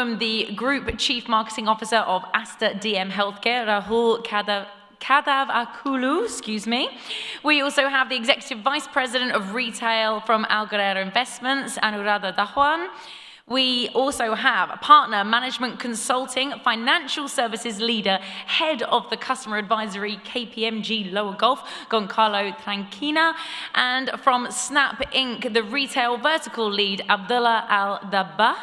welcome the Group Chief Marketing Officer of Aster DM Healthcare, Rahul Kadavakolu, excuse me. We also have the Executive Vice President of Retail from Ghurair Investments, Anuradha Dhawan. We also have a Partner Management Consulting, Financial Services Leader, Head of the Customer Advisory, KPMG Lower Gulf, Gonçalo Traquina, and from Snap Inc., the Retail Vertical Lead, Abdulla Al-Dabbagh.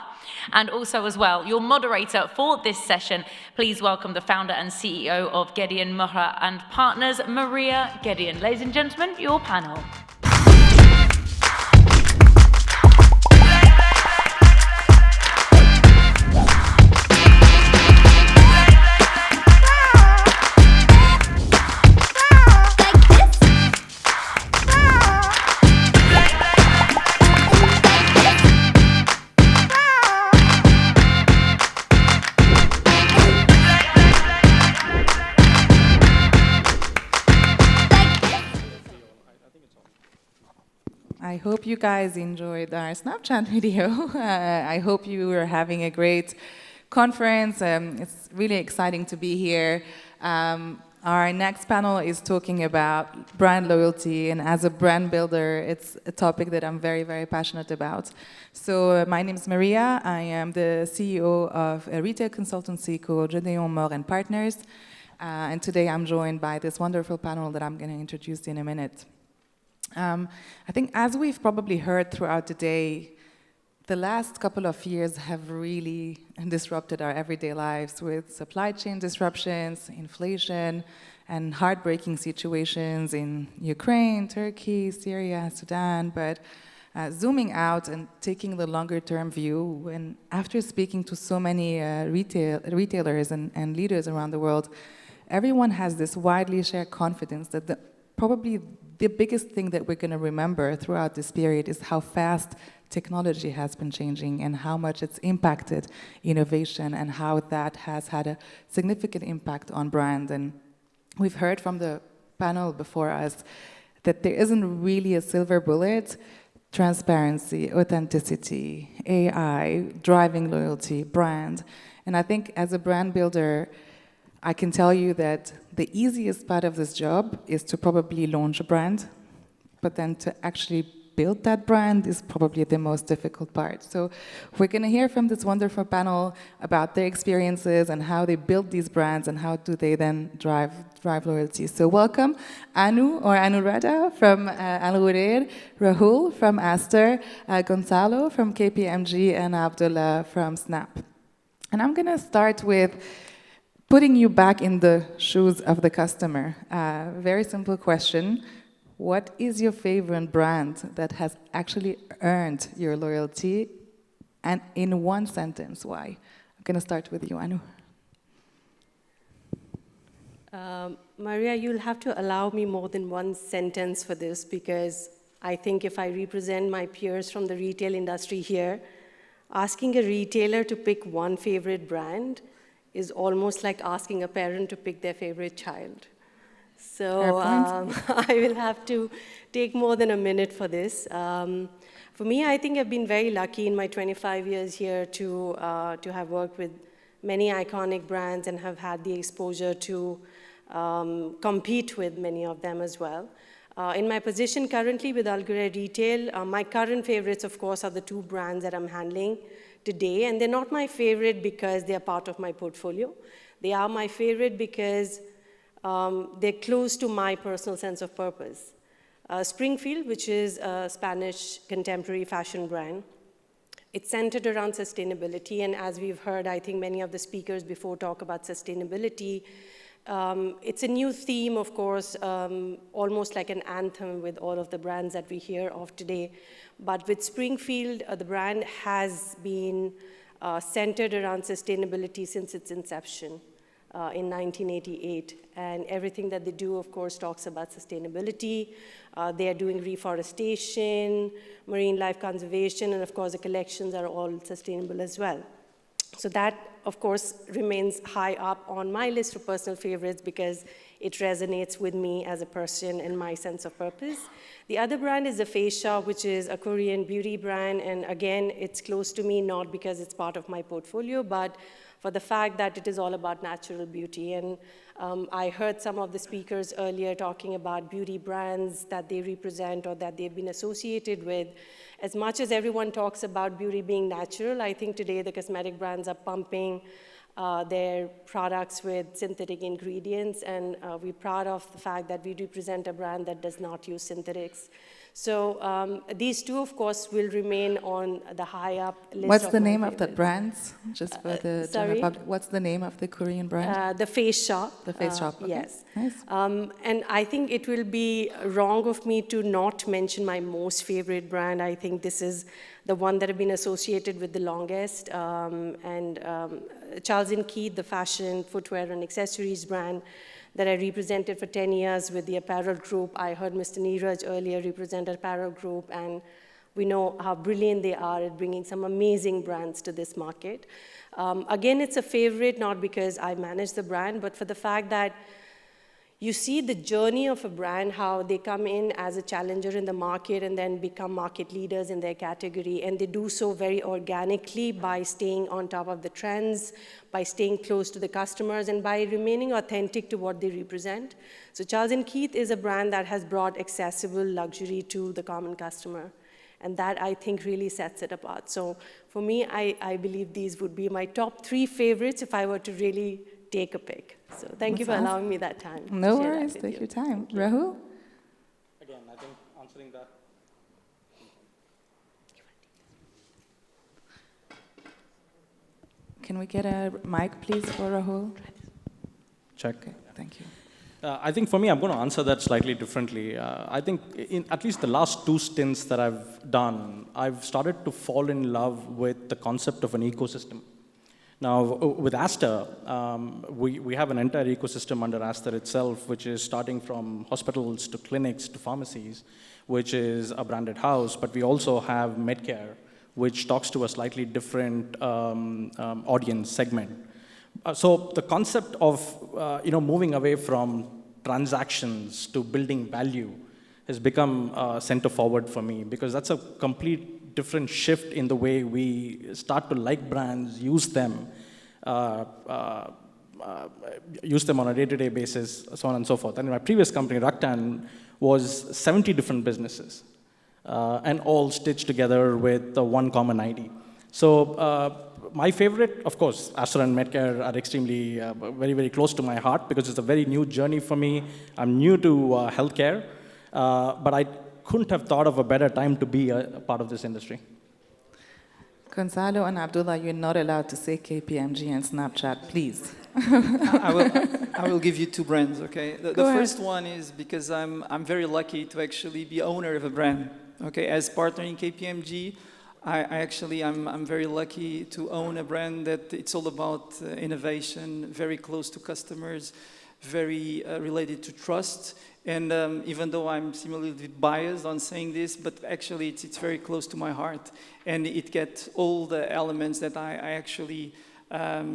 And also as well, your moderator for this session, please welcome the founder and CEO of Gedeon, MOHR and Partners, Maria Gedeon. Ladies and gentlemen, your panel. I hope you guys enjoyed our Snapchat video. I hope you are having a great conference. It's really exciting to be here. Our next panel is talking about brand loyalty, and as a brand builder, it's a topic that I'm very, very passionate about. So my name is Maria. I am the CEO of a retail consultancy called Gedeon, MOHR and Partners. And today I'm joined by this wonderful panel that I'm going to introduce in a minute. I think as we've probably heard throughout the day, the last couple of years have really disrupted our everyday lives with supply chain disruptions, inflation, and heartbreaking situations in Ukraine, Turkey, Syria, Sudan. But zooming out and taking the longer-term view, and after speaking to so many retailers and leaders around the world, everyone has this widely shared confidence that probably the biggest thing that we're going to remember throughout this period is how fast technology has been changing and how much it's impacted innovation and how that has had a significant impact on brand. And we've heard from the panel before us that there isn't really a silver bullet. Transparency, authenticity, AI, driving loyalty, brand. And I think as a brand builder, I can tell you that the easiest part of this job is to probably launch a brand, but then to actually build that brand is probably the most difficult part. So we're going to hear from this wonderful panel about their experiences and how they build these brands and how do they then drive loyalty. So welcome Anuradha from Ghurair, Rahul from Aster, Gonçalo from KPMG, and Abdulla from Snap. And I'm going to start with putting you back in the shoes of the customer. Very simple question. What is your favorite brand that has actually earned your loyalty? And in one sentence, why? I'm going to start with you, Anu. Maria, you'll have to allow me more than one sentence for this, because I think if I represent my peers from the retail industry here, asking a retailer to pick one favorite brand is almost like asking a parent to pick their favorite child. So I will have to take more than a minute for this. For me, I think I've been very lucky in my 25 years here to have worked with many iconic brands and have had the exposure to compete with many of them as well. In my position currently with Ghurair Retail, my current favorites, of course, are the two brands that I'm handling today, and they're not my favorite because they're part of my portfolio. They are my favorite because they're close to my personal sense of purpose. Springfield, which is a Spanish contemporary fashion brand, it's centered around sustainability, and as we've heard, I think many of the speakers before talk about sustainability. It's a new theme, of course, almost like an anthem with all of the brands that we hear of today. But with Springfield, the brand has been centered around sustainability since its inception in 1988. And everything that they do, of course, talks about sustainability. They are doing reforestation, marine life conservation, and of course, the collections are all sustainable as well. So that, of course, remains high up on my list of personal favorites because it resonates with me as a person and my sense of purpose. The other brand is The Face Shop, which is a Korean beauty brand. And again, it's close to me, not because it's part of my portfolio, but for the fact that it is all about natural beauty. And I heard some of the speakers earlier talking about beauty brands that they represent or that they've been associated with. As much as everyone talks about beauty being natural, I think today the cosmetic brands are pumping their products with synthetic ingredients, and we're proud of the fact that we represent a brand that does not use synthetics. So these two, of course, will remain on the high up list. What's the name of the brands? Just for the sorry? general public. What's the name of the Korean brand? The Face Shop. The Face Shop. Okay. Yes. Nice. And I think it will be wrong of me to not mention my most favorite brand. I think this is the one that I've been associated with the longest. Charles & Keith, the fashion, footwear, and accessories brand that I represented for 10 years with the apparel group. I heard Mr. Neeraj earlier represent apparel group, and we know how brilliant they are at bringing some amazing brands to this market. Again, it's a favorite, not because I manage the brand, but for the fact that you see the journey of a brand, how they come in as a challenger in the market and then become market leaders in their category. And they do so very organically by staying on top of the trends, by staying close to the customers, and by remaining authentic to what they represent. So Charles & Keith is a brand that has brought accessible luxury to the common customer. And that, I think, really sets it apart. So for me, I believe these would be my top 3 favorites if I were to really take a pick. So thank you for allowing me that time. No worries, take your time. Rahul? Again, I think answering that. Can we get a mic, please, for Rahul? Check. Okay, thank you. I think for me, I'm going to answer that slightly differently. I think in at least the last 2 stints that I've done, I've started to fall in love with the concept of an ecosystem. Now, with Aster, we have an entire ecosystem under Aster itself, which is starting from hospitals to clinics to pharmacies, which is a branded house. But we also have Medcare, which talks to a slightly different audience segment. So the concept of moving away from transactions to building value has become center forward for me, because that's a complete different shift in the way we start to like brands, use them on a day-to-day basis, so on and so forth. And in my previous company, Raktan, was 70 different businesses, and all stitched together with one common ID. So my favorite, of course, Aster and Medcare are extremely, very, very close to my heart, because it's a very new journey for me. I'm new to healthcare, but I couldn't have thought of a better time to be a part of this industry. Gonçalo and Abdulla, you're not allowed to say KPMG and Snapchat, please. I will give you 2 brands, okay? The Go first ahead. one is because I'm very lucky to actually be owner of a brand, okay? As partner in KPMG, I'm very lucky to own a brand that it's all about innovation, very close to customers, very related to trust. And even though I'm similarly biased on saying this, but actually it's very close to my heart. And it gets all the elements that I actually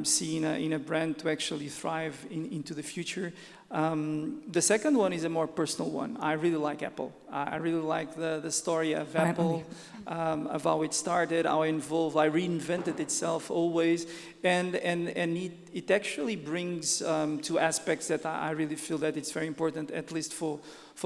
see in a brand to actually thrive into the future. The second one is a more personal one. I really like Apple. I really like the story of Apple, of how it started, how involved, I reinvented itself always. And it actually brings 2 aspects that I really feel that it's very important, at least for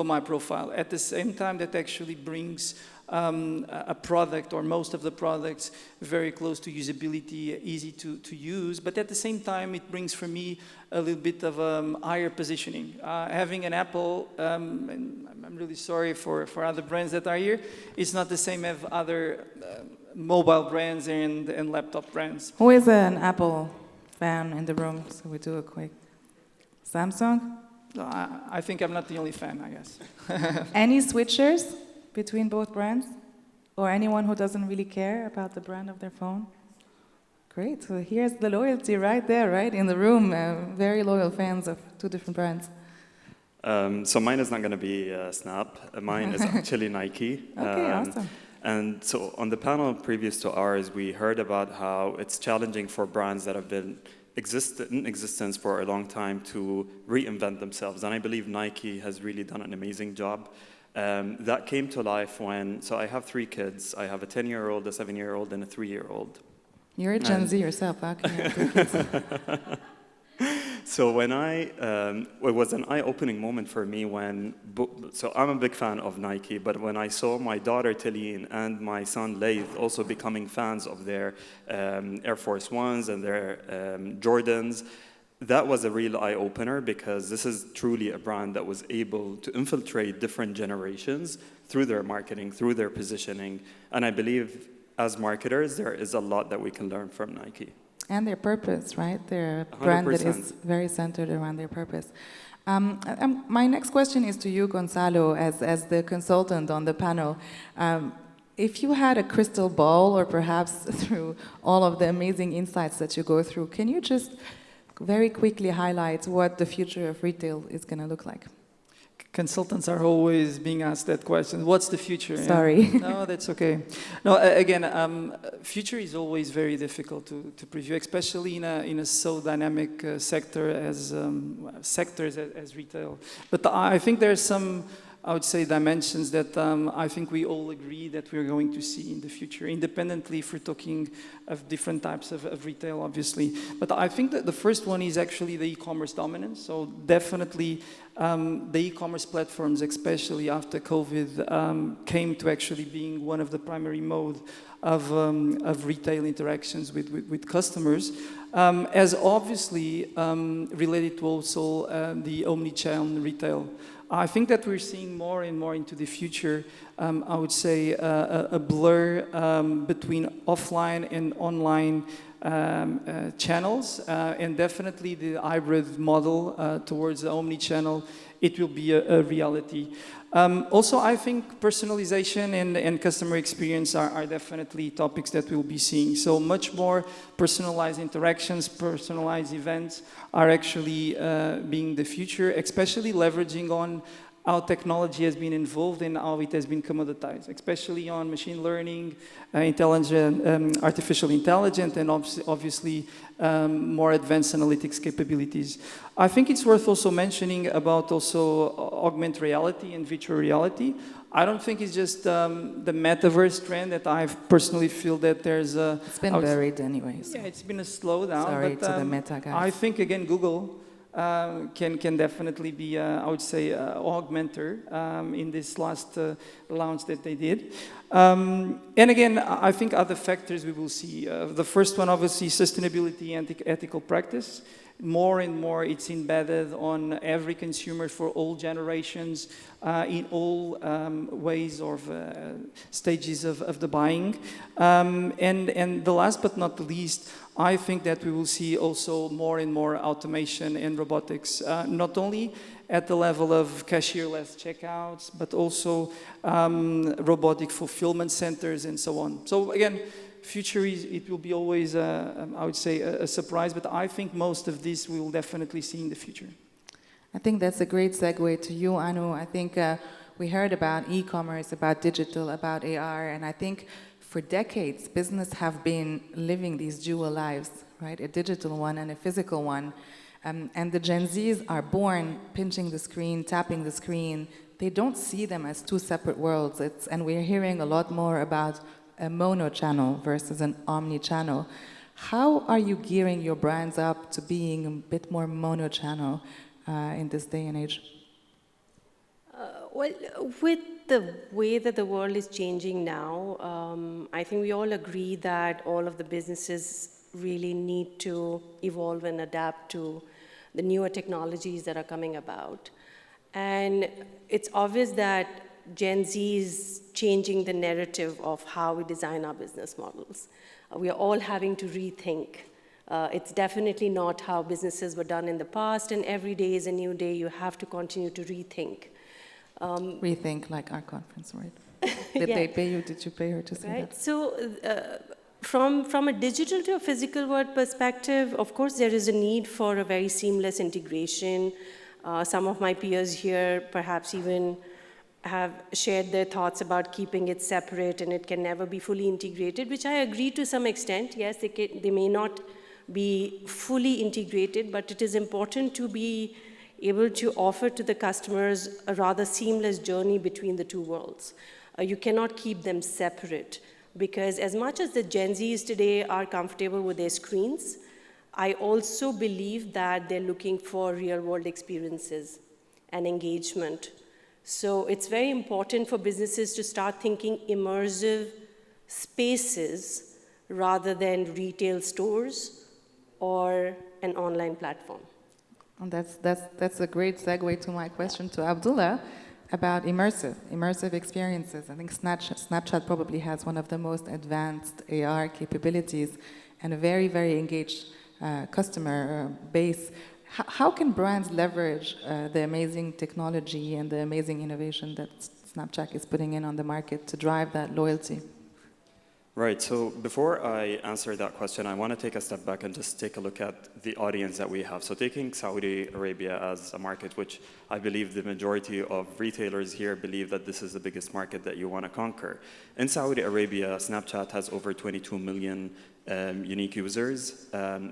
my profile. At the same time, that actually brings a product, or most of the products, very close to usability, easy to use. But at the same time, it brings for me a little bit of higher positioning. Having an Apple, and I'm really sorry for other brands that are here, it's not the same as other mobile brands and laptop brands. Who is an Apple fan in the room? So we do a quick Samsung. I think I'm not the only fan, I guess. Any switchers between both brands? Or anyone who doesn't really care about the brand of their phone? Great, so here's the loyalty right there, right in the room. Very loyal fans of 2 different brands. So mine is not going to be Snap. Mine is actually Nike. Okay, awesome. And so on the panel previous to ours, we heard about how it's challenging for brands that have been in existence for a long time to reinvent themselves. And I believe Nike has really done an amazing job. That came to life when, so I have 3 kids. I have a 10-year-old, a 7-year-old, and a 3-year-old. You're a Gen Z yourself, how can you have 3 kids? So when it was an eye-opening moment for me when, so I'm a big fan of Nike, but when I saw my daughter Talene and my son Laith also becoming fans of their Air Force Ones and their Jordans, that was a real eye-opener, because this is truly a brand that was able to infiltrate different generations through their marketing, through their positioning, and I believe as marketers there is a lot that we can learn from Nike. And their purpose, right? They're a brand that is very centered around their purpose. My next question is to you, Gonçalo, as the consultant on the panel. If you had a crystal ball, or perhaps through all of the amazing insights that you go through, can you just very quickly highlight what the future of retail is going to look like? Consultants are always being asked that question. What's the future? Sorry. Yeah. No, that's okay. No, again, future is always very difficult to preview, especially in a so dynamic sector as retail. But I think there's some, I would say, dimensions that I think we all agree that we're going to see in the future, independently if we're talking of different types of retail, obviously. But I think that the first one is actually the e-commerce dominance. So definitely the e-commerce platforms, especially after COVID, came to actually being one of the primary mode of retail interactions with customers, as obviously related to also the omni-channel retail. I think that we're seeing more and more into the future, I would say, a blur between offline and online channels, and definitely the hybrid model towards the omni-channel, it will be a reality. Also, I think personalization and customer experience are definitely topics that we'll be seeing. So much more personalized interactions, personalized events are actually being the future, especially leveraging on how technology has been involved and how it has been commoditized, especially on machine learning, artificial intelligence, and obviously more advanced analytics capabilities. I think it's worth also mentioning about also augmented reality and virtual reality. I don't think it's just the metaverse trend that I personally feel that there's a... It's been buried anyways. Yeah, it's been a slowdown. Sorry but, to the meta guys. I think, again, Google can definitely be, I would say, augmenter in this last launch that they did. And again, I think other factors we will see. The first one, obviously, sustainability and ethical practice. More and more, it's embedded on every consumer for all generations, in all ways of stages of the buying. And the last but not the least, I think that we will see also more and more automation and robotics, not only at the level of cashierless checkouts, but also robotic fulfillment centers and so on. So again, future it will be always, I would say, a surprise, but I think most of this we will definitely see in the future. I think that's a great segue to you, Anu. I think we heard about e-commerce, about digital, about AR, and I think for decades, business have been living these dual lives, right? A digital one and a physical one. And the Gen Zs are born pinching the screen, tapping the screen. They don't see them as two separate worlds. And we're hearing a lot more about a mono-channel versus an omni-channel. How are you gearing your brands up to being a bit more mono-channel in this day and age? Well, with the way that the world is changing now, I think we all agree that all of the businesses really need to evolve and adapt to the newer technologies that are coming about. And it's obvious that Gen Z is changing the narrative of how we design our business models. We are all having to rethink. It's definitely not how businesses were done in the past, and every day is a new day. You have to continue to rethink. Rethink, like our conference, right? Did they pay you? Did you pay her to say that? So from a digital to a physical world perspective, of course, there is a need for a very seamless integration. Some of my peers here perhaps even have shared their thoughts about keeping it separate and it can never be fully integrated, which I agree to some extent. Yes, they may not be fully integrated, but it is important to be able to offer to the customers a rather seamless journey between the two worlds. You cannot keep them separate, because as much as the Gen Zs today are comfortable with their screens, I also believe that they're looking for real-world experiences and engagement. So it's very important for businesses to start thinking immersive spaces rather than retail stores or an online platform. And that's a great segue to my question to Abdulla about immersive experiences. I think Snapchat probably has one of the most advanced AR capabilities and a very, very engaged customer base. How can brands leverage the amazing technology and the amazing innovation that Snapchat is putting in on the market to drive that loyalty? Right, so before I answer that question, I want to take a step back and just take a look at the audience that we have. So taking Saudi Arabia as a market, which I believe the majority of retailers here believe that this is the biggest market that you want to conquer. In Saudi Arabia, Snapchat has over 22 million unique users.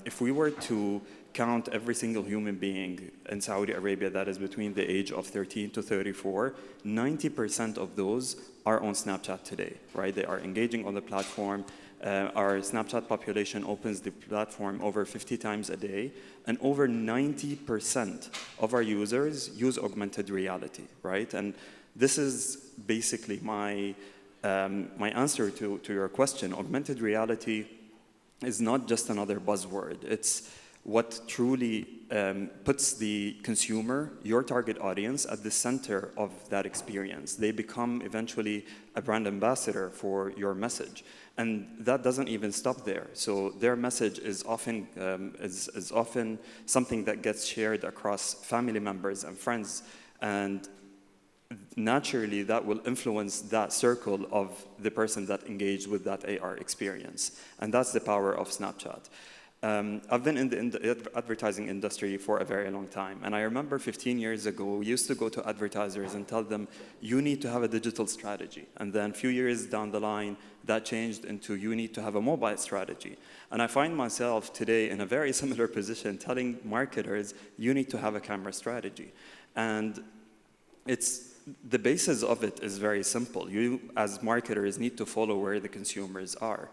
If we were to count every single human being in Saudi Arabia that is between the age of 13 to 34, 90% of those are on Snapchat today, right? They are engaging on the platform. Our Snapchat population opens the platform over 50 times a day, and over 90% of our users use augmented reality, right? And this is basically my answer to your question. Augmented reality is not just another buzzword. It's what truly puts the consumer, your target audience, at the center of that experience. They become eventually a brand ambassador for your message. And that doesn't even stop there. So their message is often something that gets shared across family members and friends. And naturally, that will influence that circle of the person that engaged with that AR experience. And that's the power of Snapchat. I've been in the advertising industry for a very long time. And I remember 15 years ago, we used to go to advertisers and tell them, you need to have a digital strategy. And then a few years down the line, that changed into you need to have a mobile strategy. And I find myself today in a very similar position telling marketers, you need to have a camera strategy. And the basis of it is very simple. You, as marketers, need to follow where the consumers are.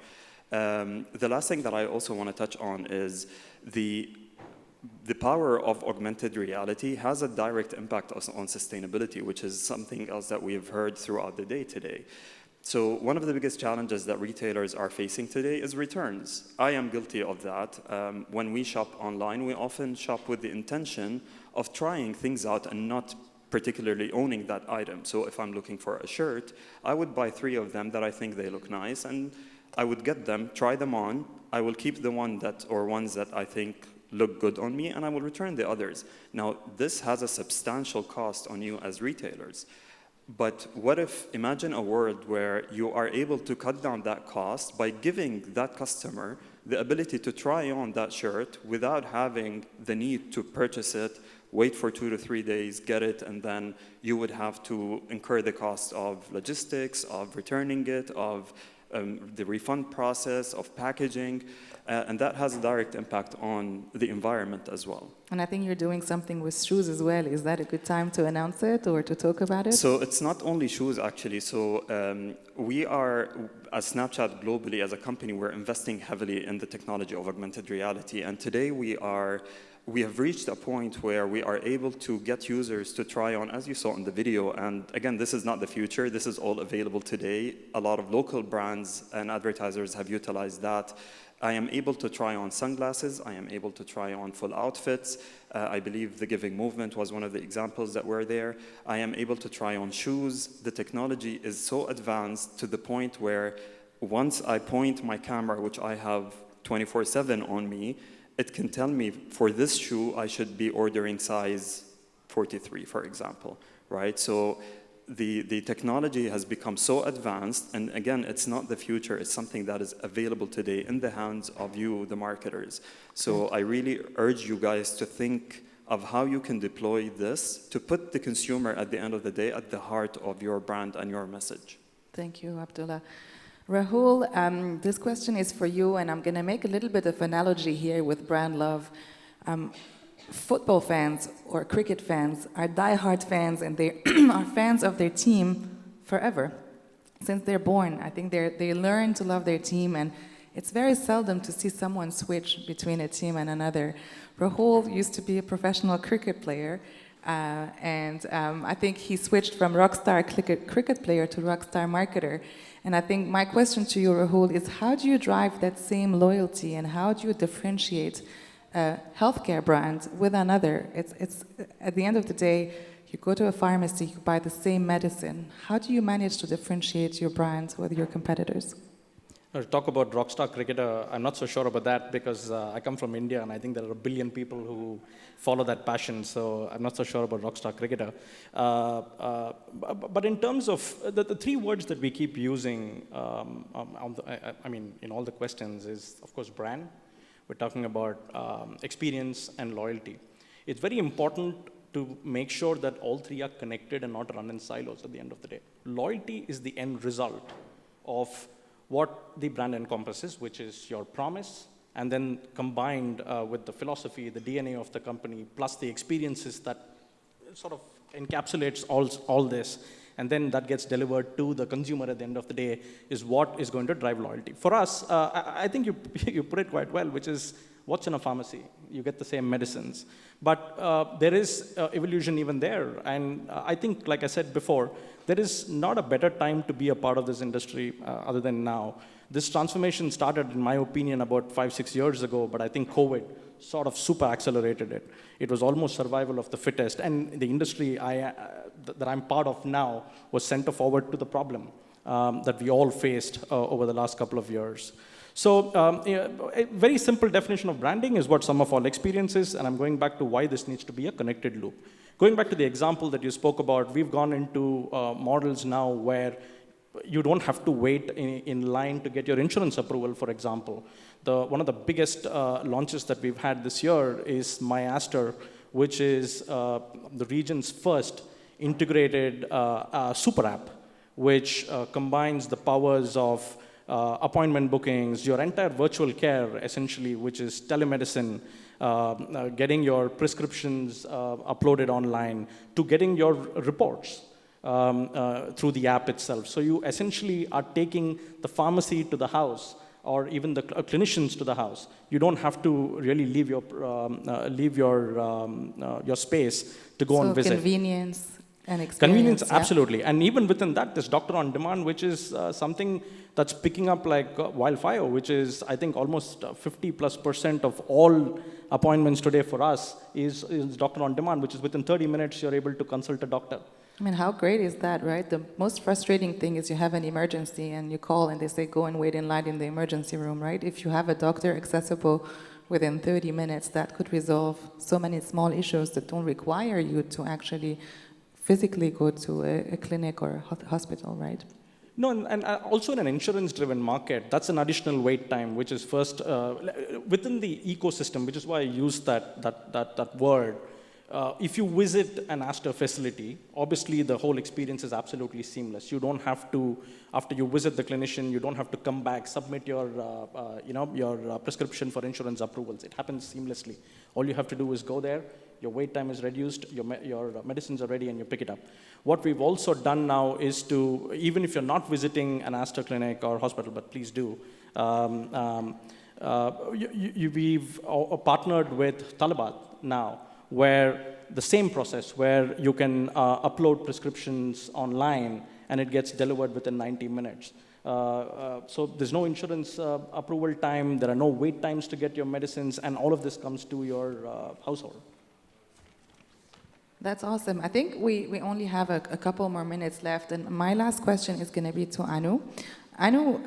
The last thing that I also want to touch on is the power of augmented reality has a direct impact on sustainability, which is something else that we have heard throughout the day today. So one of the biggest challenges that retailers are facing today is returns. I am guilty of that. When we shop online, we often shop with the intention of trying things out and not particularly owning that item. So if I'm looking for a shirt, I would buy 3 of them that I think they look nice, and I would get them, try them on. I will keep the ones that I think look good on me, and I will return the others. Now, this has a substantial cost on you as retailers. But what if, imagine a world where you are able to cut down that cost by giving that customer the ability to try on that shirt without having the need to purchase it, wait for 2 to 3 days, get it, and then you would have to incur the cost of logistics, of returning it, of the refund process, of packaging, and that has a direct impact on the environment as well. And I think you're doing something with shoes as well. Is that a good time to announce it or to talk about it? So it's not only shoes, actually. So we are, as Snapchat globally, as a company, we're investing heavily in the technology of augmented reality. And today we have reached a point where we are able to get users to try on, as you saw in the video, and again, this is not the future, this is all available today. A lot of local brands and advertisers have utilized that. I am able to try on sunglasses, I am able to try on full outfits. I believe the Giving Movement was one of the examples that were there. I am able to try on shoes. The technology is so advanced to the point where once I point my camera, which I have 24/7 on me, it can tell me for this shoe, I should be ordering size 43, for example, right? So the technology has become so advanced, and again, it's not the future, it's something that is available today in the hands of you, the marketers. So I really urge you guys to think of how you can deploy this to put the consumer at the end of the day at the heart of your brand and your message. Thank you, Abdulla. Rahul, this question is for you, and I'm going to make a little bit of analogy here with brand love. Football fans or cricket fans are diehard fans, and they are fans of their team forever. Since they're born, I think they learn to love their team, and it's very seldom to see someone switch between a team and another. Rahul used to be a professional cricket player, and I think he switched from rockstar cricket player to rockstar marketer. And I think my question to you, Rahul, is how do you drive that same loyalty, and how do you differentiate a healthcare brand with another? It's at the end of the day, you go to a pharmacy, you buy the same medicine. How do you manage to differentiate your brand with your competitors? Talk about rockstar cricketer, I'm not so sure about that because I come from India and I think there are 1 billion people who follow that passion, so I'm not so sure about rockstar cricketer. But in terms of the 3 words that we keep using in all the questions is, of course, brand. We're talking about experience and loyalty. It's very important to make sure that all 3 are connected and not run in silos at the end of the day. Loyalty is the end result of what the brand encompasses, which is your promise, and then combined with the philosophy, the DNA of the company, plus the experiences that sort of encapsulates all this, and then that gets delivered to the consumer at the end of the day, is what is going to drive loyalty. For us, I think you put it quite well, which is what's in a pharmacy? You get the same medicines. But there is evolution even there. And I think, like I said before, there is not a better time to be a part of this industry other than now. This transformation started, in my opinion, about 5-6 years ago, but I think COVID sort of super accelerated it. It was almost survival of the fittest. And the industry that I'm part of now was center forward to the problem that we all faced over the last couple of years. So a very simple definition of branding is what sum of all experiences, and I'm going back to why this needs to be a connected loop. Going back to the example that you spoke about, we've gone into models now where you don't have to wait in line to get your insurance approval, for example. One of the biggest launches that we've had this year is My Aster, which is the region's first integrated super app, which combines the powers of appointment bookings, your entire virtual care, essentially, which is telemedicine, getting your prescriptions uploaded online, to getting your reports through the app itself. So you essentially are taking the pharmacy to the house, or even the clinicians to the house. You don't have to really leave your space to go and visit. Convenience and experience. Convenience, yeah. Absolutely. And even within that, there's doctor on demand, which is something that's picking up like wildfire, which is, I think, almost 50+% of all appointments today for us is doctor on demand, which is within 30 minutes, you're able to consult a doctor. I mean, how great is that, right? The most frustrating thing is you have an emergency and you call and they say, go and wait in line in the emergency room, right? If you have a doctor accessible within 30 minutes, that could resolve so many small issues that don't require you to actually physically go to a clinic or a hospital, right? No, and also in an insurance-driven market, that's an additional wait time, which is first, within the ecosystem, which is why I use that word. If you visit an Aster facility, obviously the whole experience is absolutely seamless. You don't have to, after you visit the clinician, you don't have to come back, submit your prescription for insurance approvals. It happens seamlessly. All you have to do is go there, your wait time is reduced, your medicines are ready, and you pick it up. What we've also done now is to, even if you're not visiting an Aster clinic or hospital, but please do, we've partnered with Al-Dabbagh now, where the same process, where you can upload prescriptions online and it gets delivered within 90 minutes. So there's no insurance approval time, there are no wait times to get your medicines, and all of this comes to your household. That's awesome. I think we only have a couple more minutes left, and my last question is going to be to Anu. Anu,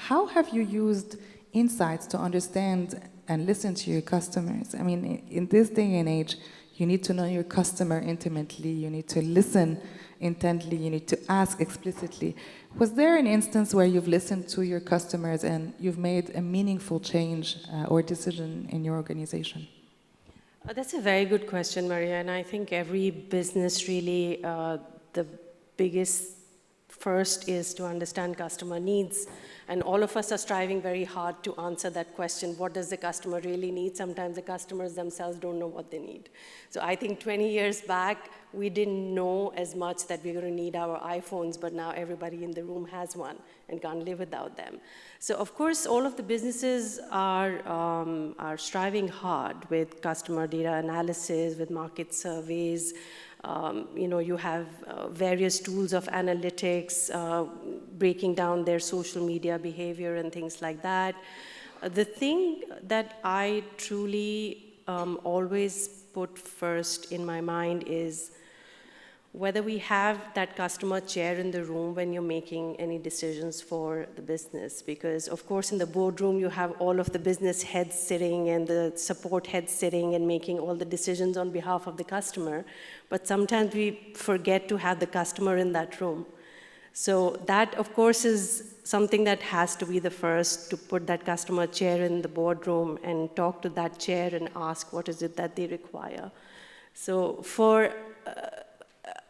how have you used insights to understand and listen to your customers? I mean, in this day and age, you need to know your customer intimately, you need to listen intently, you need to ask explicitly. Was there an instance where you've listened to your customers and you've made a meaningful change or decision in your organization? That's a very good question, Maria, and I think every business really, the biggest first is to understand customer needs, and all of us are striving very hard to answer that question, what does the customer really need? Sometimes the customers themselves don't know what they need. So I think 20 years back, we didn't know as much that we're going to need our iPhones, but now everybody in the room has one and can't live without them. So of course, all of the businesses are striving hard with customer data analysis, with market surveys. You have various tools of analytics, breaking down their social media behavior and things like that. The thing that I truly always put first in my mind is whether we have that customer chair in the room when you're making any decisions for the business. Because of course in the boardroom you have all of the business heads sitting and the support heads sitting and making all the decisions on behalf of the customer. But sometimes we forget to have the customer in that room. So that of course is something that has to be the first, to put that customer chair in the boardroom and talk to that chair and ask what is it that they require. So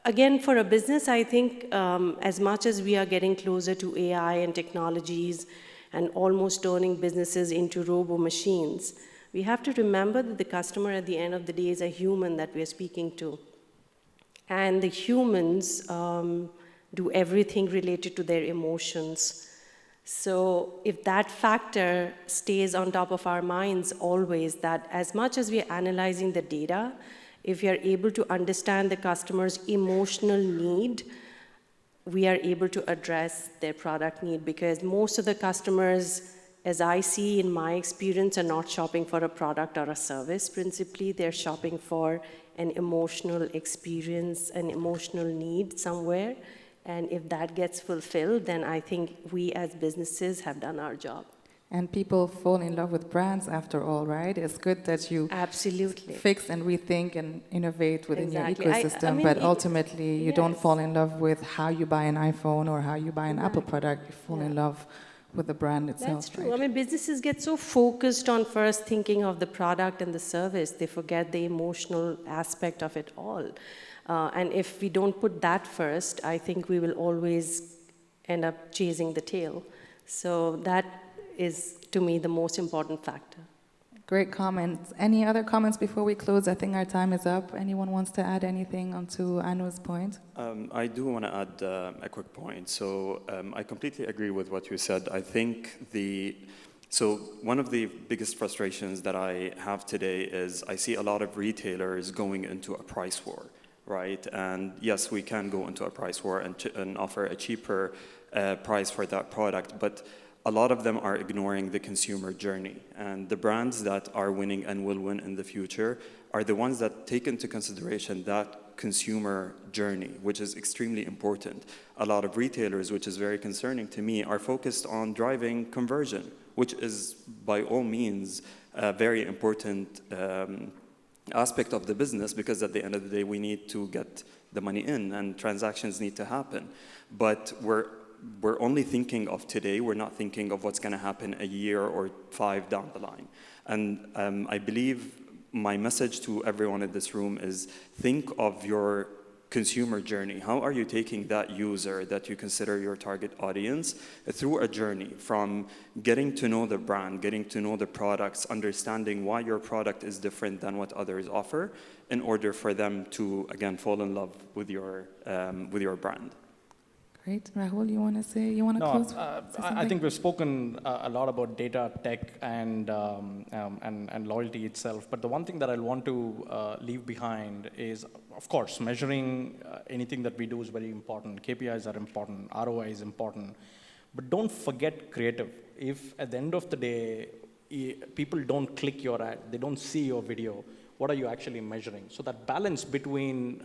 again, for a business, I think as much as we are getting closer to AI and technologies and almost turning businesses into robo-machines, we have to remember that the customer at the end of the day is a human that we are speaking to. And the humans do everything related to their emotions. So if that factor stays on top of our minds always, that as much as we are analyzing the data, if we are able to understand the customer's emotional need, we are able to address their product need, because most of the customers, as I see in my experience, are not shopping for a product or a service principally. They're shopping for an emotional experience, an emotional need somewhere. And if that gets fulfilled, then I think we as businesses have done our job. And people fall in love with brands after all, right? It's good that you absolutely fix and rethink and innovate within exactly. your ecosystem, I mean, but ultimately you don't fall in love with how you buy an iPhone or how you buy an Apple product. You fall in love with the brand itself. That's true. Right? I mean, businesses get so focused on first thinking of the product and the service, they forget the emotional aspect of it all. And if we don't put that first, I think we will always end up chasing the tail. So that is, to me, the most important factor. Great comments. Any other comments before we close? I think our time is up. Anyone wants to add anything onto Anu's point? I do want to add a quick point. So I completely agree with what you said. I think so one of the biggest frustrations that I have today is I see a lot of retailers going into a price war, right? And yes, we can go into a price war and offer a cheaper price for that product, but a lot of them are ignoring the consumer journey. And the brands that are winning and will win in the future are the ones that take into consideration that consumer journey, which is extremely important. A lot of retailers, which is very concerning to me, are focused on driving conversion, which is by all means a very important aspect of the business, because at the end of the day, we need to get the money in and transactions need to happen. But we're only thinking of today. We're not thinking of what's going to happen a year or 5 down the line. And I believe my message to everyone in this room is think of your consumer journey. How are you taking that user that you consider your target audience through a journey from getting to know the brand, getting to know the products, understanding why your product is different than what others offer, in order for them to, again, fall in love with your brand. Great. Rahul, you want to close? I think we've spoken a lot about data, tech, and loyalty itself. But the one thing that I'll want to leave behind is, of course, measuring anything that we do is very important. KPIs are important. ROI is important. But don't forget creative. If at the end of the day, people don't click your ad, they don't see your video, what are you actually measuring? So that balance between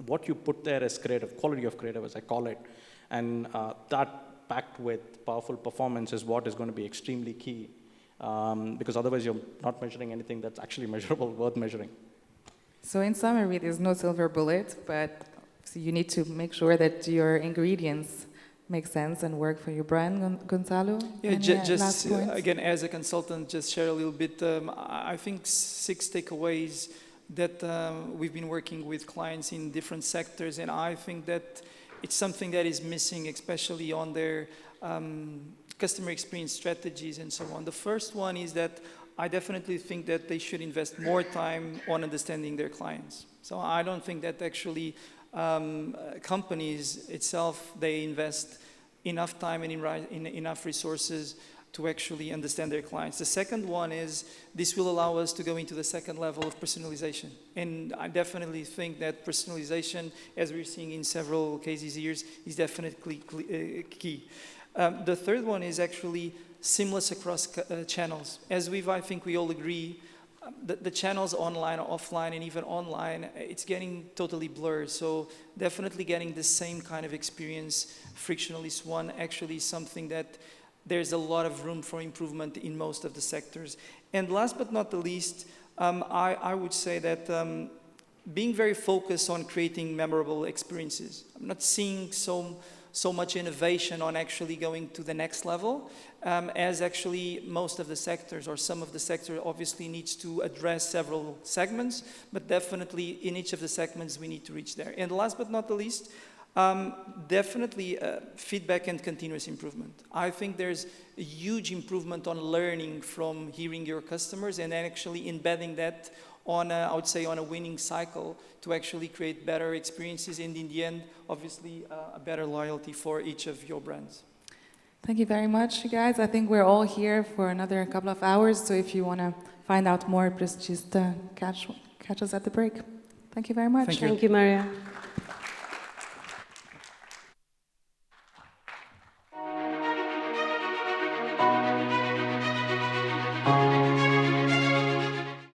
what you put there as creative, quality of creative, as I call it, and that packed with powerful performance is what is going to be extremely key, because otherwise you're not measuring anything that's actually measurable, worth measuring. So in summary, there's no silver bullet, but you need to make sure that your ingredients make sense and work for your brand, Gonçalo? Yeah, Any last points? again, as a consultant, just share a little bit. I think 6 takeaways that we've been working with clients in different sectors, and I think that it's something that is missing, especially on their customer experience strategies and so on. The first one is that I definitely think that they should invest more time on understanding their clients. So I don't think that actually companies itself, they invest enough time and enough resources to actually understand their clients. The second one is this will allow us to go into the second level of personalization. And I definitely think that personalization, as we're seeing in several cases here, is definitely key. The third one is actually seamless across channels. As I think we all agree, the channels online, offline, and even online, it's getting totally blurred. So definitely getting the same kind of experience, frictionless one, actually is something that there's a lot of room for improvement in most of the sectors. And last but not the least, I would say that being very focused on creating memorable experiences. I'm not seeing so much innovation on actually going to the next level, as actually most of the sectors or some of the sector obviously needs to address several segments, but definitely in each of the segments we need to reach there. And last but not the least, definitely feedback and continuous improvement. I think there's a huge improvement on learning from hearing your customers and then actually embedding that on I would say on a winning cycle to actually create better experiences and in the end, obviously, a better loyalty for each of your brands. Thank you very much, you guys. I think we're all here for another couple of hours, so if you want to find out more, please just catch us at the break. Thank you very much. Thank you. Thank you, Maria.